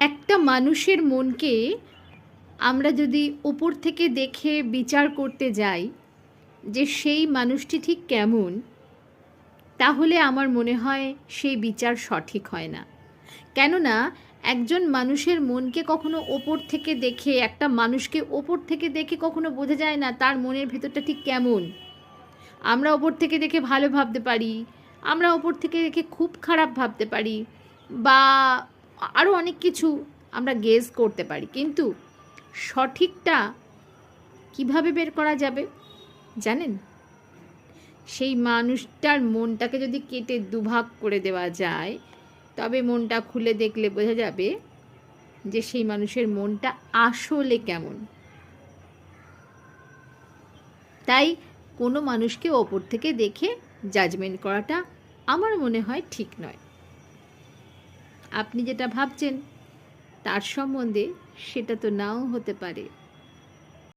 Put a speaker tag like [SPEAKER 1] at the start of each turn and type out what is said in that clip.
[SPEAKER 1] একটা মানুষের মনকে আমরা যদি উপর থেকে দেখে বিচার করতে যাই যে সেই মানুষটি ঠিক কেমন, তাহলে আমার মনে হয় সেই বিচার সঠিক হয় না। কেননা একজন মানুষের মনকে কখনো ওপর থেকে দেখে, একটা মানুষকে ওপর থেকে দেখে কখনো বোঝা যায় না তার মনের ভেতরটা ঠিক কেমন। আমরা ওপর থেকে দেখে ভালো ভাবতে পারি, আমরা ওপর থেকে দেখে খুব খারাপ ভাবতে পারি, বা আরও অনেক কিছু আমরা গেস করতে পারি, কিন্তু সঠিকটা কিভাবে বের করা যাবে জানেন? সেই মানুষটার মনটাকে যদি কেটে দুভাগ করে দেওয়া যায়, তবে মনটা খুলে দেখলে বোঝা যাবে যে সেই মানুষের মনটা আসলে কেমন। তাই কোনো মানুষকে ওপর থেকে দেখে জাজমেন্ট করাটা আমার মনে হয় ঠিক নয়। আপনি যেটা ভাবছেন তার সম্বন্ধে সেটা তো নাও হতে পারে।